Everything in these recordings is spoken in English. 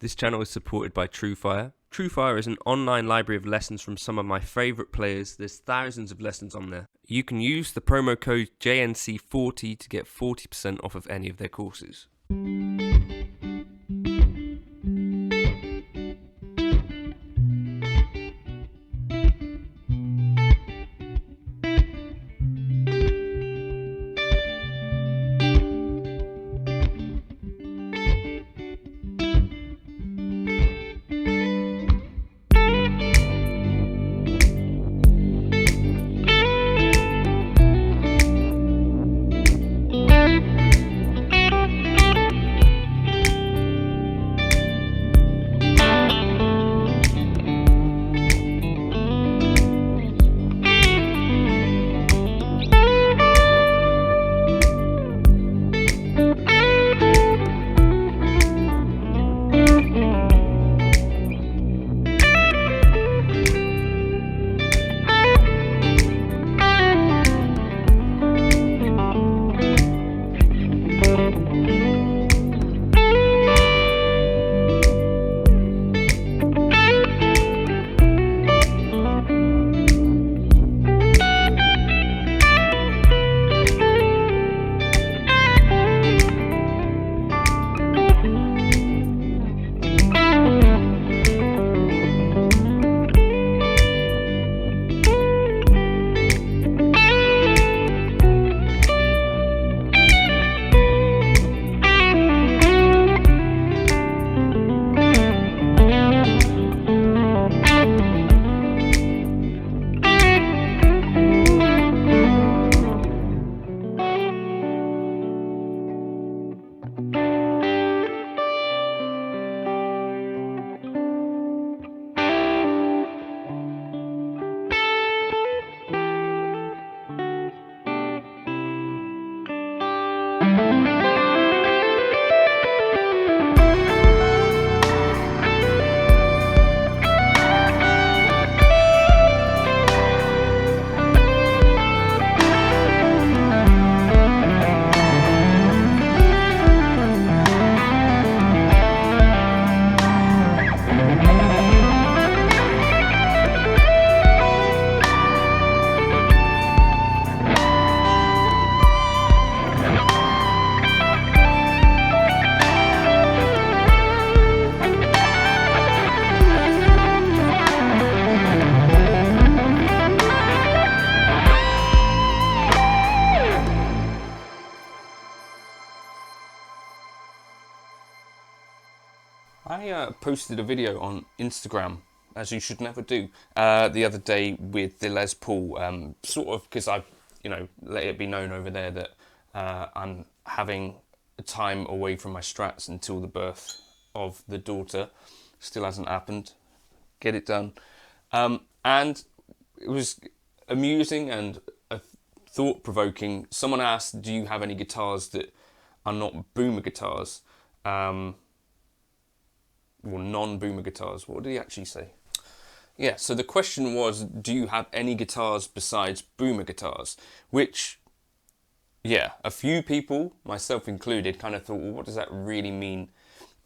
This channel is supported by TrueFire. TrueFire is an online library of lessons from some of my favourite players. There's thousands of lessons on there. You can use the promo code JNC40 to get 40% off of any of their courses. I posted a video on Instagram, as you should never do, the other day with the Les Paul, sort of because I've, let it be known over there that I'm having a time away from my Strats until the birth of the daughter. Still hasn't happened. Get it done. And it was amusing and thought-provoking. Someone asked, do you have any guitars that are not boomer guitars? Or non-boomer guitars. What did he actually say? Yeah, so the question was, do you have any guitars besides boomer guitars? Which, yeah, a few people, myself included, kind of thought, well, what does that really mean?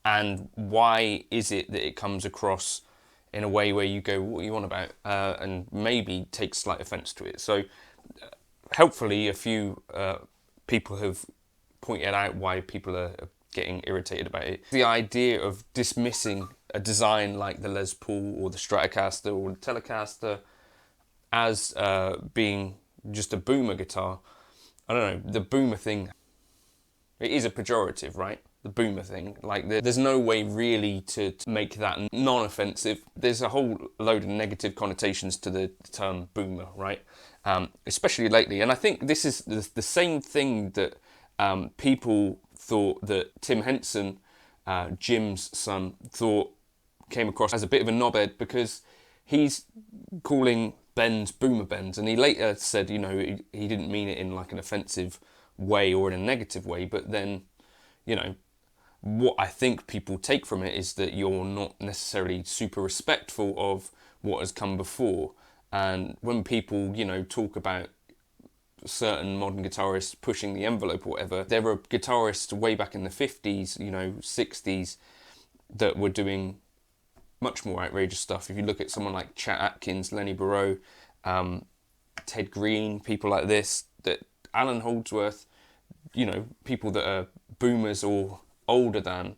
And why is it that it comes across in a way where you go, what are you on about? And maybe take slight offence to it. So helpfully a few people have pointed out why people are getting irritated about it. The idea of dismissing a design like the Les Paul or the Stratocaster or the Telecaster as being just a boomer guitar. I don't know, the boomer thing, it is a pejorative, right? The boomer thing. Like, there's no way really to make that non-offensive. There's a whole load of negative connotations to the term boomer, right? Especially lately. And I think this is the same thing that people thought that Tim Henson, Jim's son, thought came across as a bit of a knobhead, because he's calling bends boomer bends, and he later said, he didn't mean it in like an offensive way or in a negative way, but then, what I think people take from it is that you're not necessarily super respectful of what has come before. And when people, talk about certain modern guitarists pushing the envelope or whatever, there were guitarists way back in the 50s, 60s, that were doing much more outrageous stuff. If you look at someone like Chet Atkins, Lenny Burrow, Ted Green, people like this, that Alan Holdsworth, you know, people that are boomers or older than,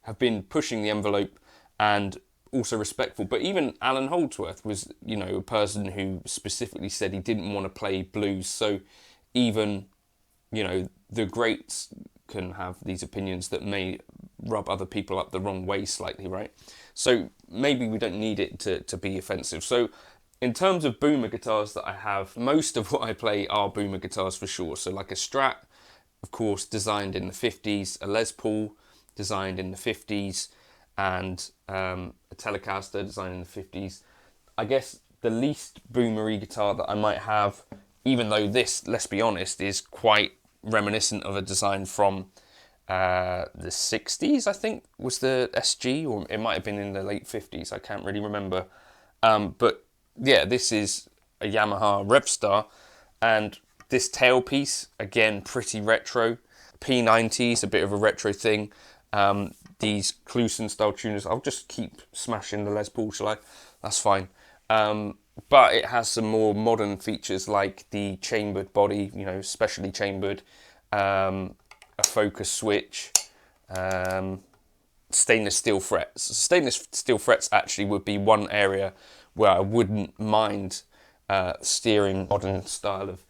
have been pushing the envelope and also respectful. But even Alan Holdsworth was, you know, a person who specifically said he didn't want to play blues. So even, you know, the greats can have these opinions that may rub other people up the wrong way slightly, right? So maybe we don't need it to be offensive. So in terms of boomer guitars that I have, most of what I play are boomer guitars for sure. So like a Strat, of course, designed in the 50s, a Les Paul, designed in the 50s, and a Telecaster, designed in the 50s. I guess the least boomery guitar that I might have, even though this, let's be honest, is quite reminiscent of a design from the 60s, I think, was the SG, or it might have been in the late 50s, I can't really remember. But yeah, this is a Yamaha Revstar, and this tailpiece, again, pretty retro. P90s, a bit of a retro thing. These Cluson style tuners, I'll just keep smashing the Les Paul, shall I? That's fine. But it has some more modern features like the chambered body, you know, specially chambered, a focus switch, stainless steel frets. Stainless steel frets actually would be one area where I wouldn't mind steering modern style of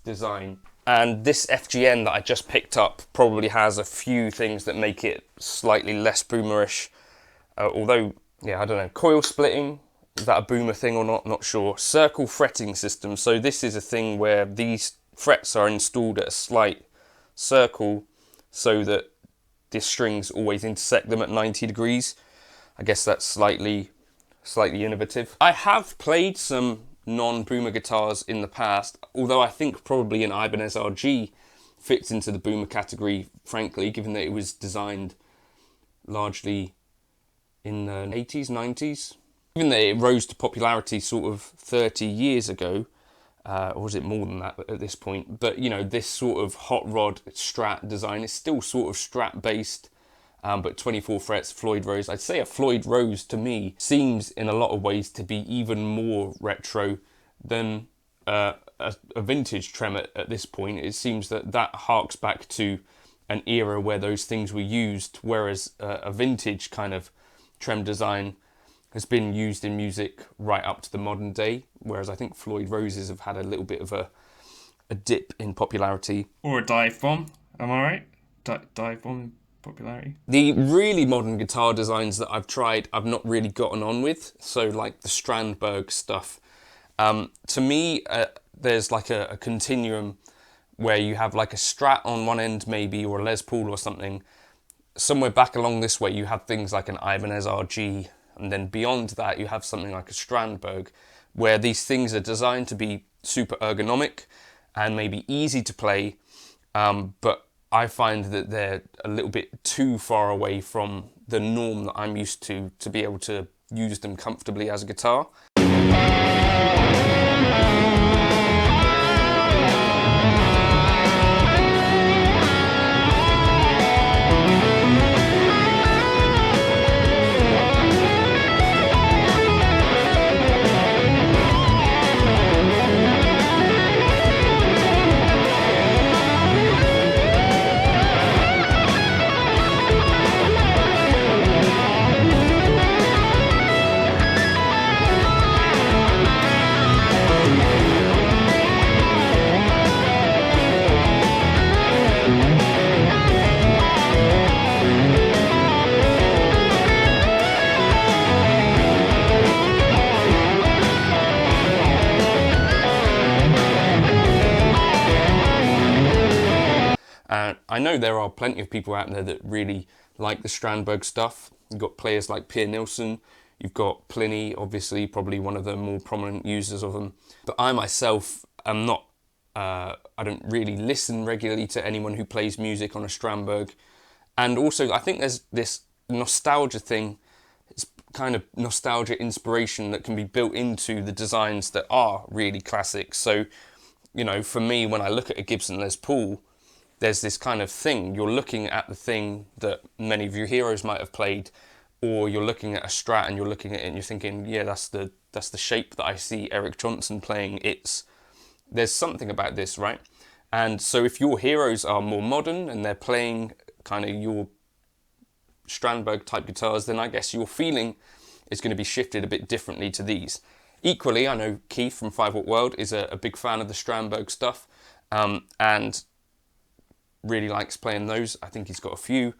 design. And this FGN that I just picked up probably has a few things that make it slightly less boomerish. Although, yeah, I don't know, coil splitting, is that a boomer thing or not? Not sure. Circle fretting system. So this is a thing where these frets are installed at a slight circle so that the strings always intersect them at 90 degrees. I guess that's slightly innovative. I have played some non-boomer guitars in the past, although I think probably an Ibanez RG fits into the boomer category, frankly, given that it was designed largely in the 80s, 90s. Given that it rose to popularity sort of 30 years ago, or was it more than that at this point? But, you know, this sort of hot rod Strat design is still sort of Strat based, but 24 frets, Floyd Rose. I'd say a Floyd Rose to me seems in a lot of ways to be even more retro than a vintage trem at this point. It seems that harks back to an era where those things were used, whereas a vintage kind of trem design has been used in music right up to the modern day, whereas I think Floyd Roses have had a little bit of a dip in popularity. Or a dive bomb, am I right? Dive bomb popularity. The really modern guitar designs that I've tried, I've not really gotten on with. So like the Strandberg stuff. To me, there's like a continuum where you have like a Strat on one end maybe, or a Les Paul or something. Somewhere back along this way, you have things like an Ibanez RG, and then beyond that, you have something like a Strandberg, where these things are designed to be super ergonomic and maybe easy to play, but I find that they're a little bit too far away from the norm that I'm used to be able to use them comfortably as a guitar. I know there are plenty of people out there that really like the Strandberg stuff. You've got players like Pierre Nilsson, you've got Pliny, obviously, probably one of the more prominent users of them. But I myself am not, I don't really listen regularly to anyone who plays music on a Strandberg. And also, I think there's this nostalgia thing, it's kind of nostalgia inspiration that can be built into the designs that are really classic. So, you know, for me, when I look at a Gibson Les Paul, there's this kind of thing. You're looking at the thing that many of your heroes might have played, or you're looking at a Strat and you're looking at it and you're thinking, yeah, that's the shape that I see Eric Johnson playing. There's something about this, right? And so if your heroes are more modern and they're playing kind of your Strandberg type guitars, then I guess your feeling is going to be shifted a bit differently to these. Equally, I know Keith from 5 Watt World is a big fan of the Strandberg stuff, and really likes playing those. I think he's got a few,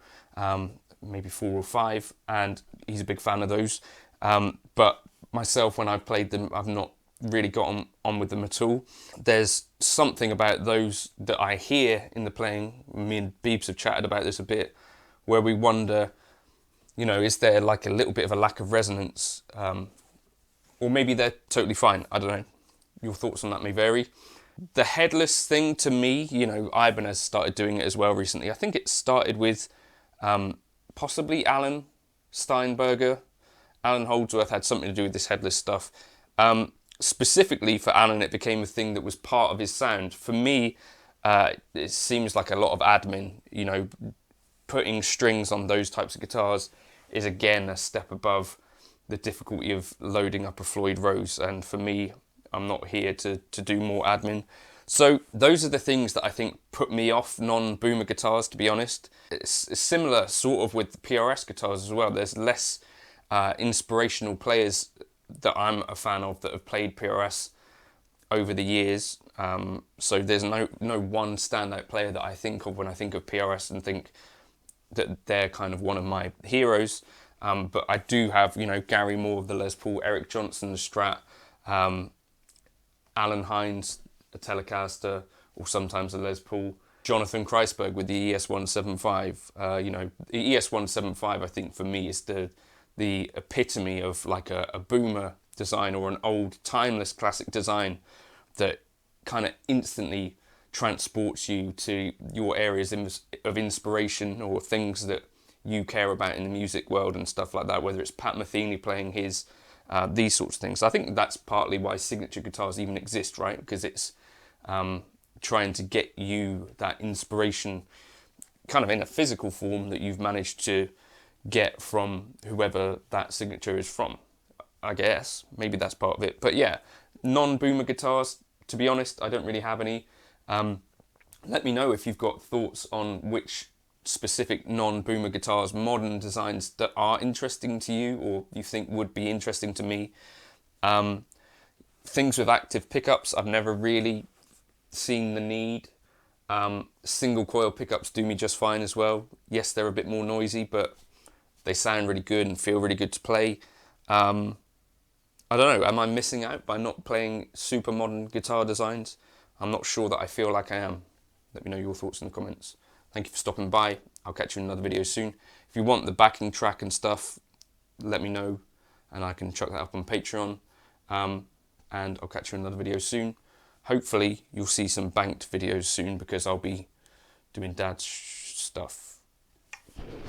maybe 4 or 5, and he's a big fan of those. But myself, when I've played them, I've not really got on with them at all. There's something about those that I hear in the playing, me and Beebs have chatted about this a bit, where we wonder, is there like a little bit of a lack of resonance? Or maybe they're totally fine. I don't know. Your thoughts on that may vary. The headless thing, to me, Iban has started doing it as well recently. I think it started with possibly Alan Steinberger. Alan Holdsworth had something to do with this headless stuff. Specifically for Alan, it became a thing that was part of his sound. For me, it seems like a lot of admin. Putting strings on those types of guitars is again a step above the difficulty of loading up a Floyd Rose, and for me, I'm not here to do more admin. So those are the things that I think put me off non-boomer guitars, to be honest. It's similar sort of with the PRS guitars as well. There's less inspirational players that I'm a fan of that have played PRS over the years. So there's no one standout player that I think of when I think of PRS and think that they're kind of one of my heroes. But I do have, Gary Moore of the Les Paul, Eric Johnson, the Strat, Alan Hines, a Telecaster, or sometimes a Les Paul, Jonathan Kreisberg with the ES-175. The ES-175, I think, for me, is the epitome of like a boomer design or an old, timeless classic design that kind of instantly transports you to your areas of inspiration or things that you care about in the music world and stuff like that, whether it's Pat Metheny playing his, these sorts of things. I think that's partly why signature guitars even exist, right? Because it's trying to get you that inspiration kind of in a physical form that you've managed to get from whoever that signature is from. I guess, maybe that's part of it. But yeah, non-boomer guitars, to be honest, I don't really have any. Let me know if you've got thoughts on which specific non-boomer guitars, modern designs that are interesting to you or you think would be interesting to me. Things with active pickups, I've never really seen the need. Single coil pickups do me just fine as well. Yes, they're a bit more noisy, but they sound really good and feel really good to play. I don't know, am I missing out by not playing super modern guitar designs? I'm not sure that I feel like I am. Let me know your thoughts in the comments. Thank you for stopping by. I'll catch you in another video soon. If you want the backing track and stuff, let me know and I can chuck that up on Patreon. And I'll catch you in another video soon. Hopefully you'll see some banked videos soon because I'll be doing dad's stuff.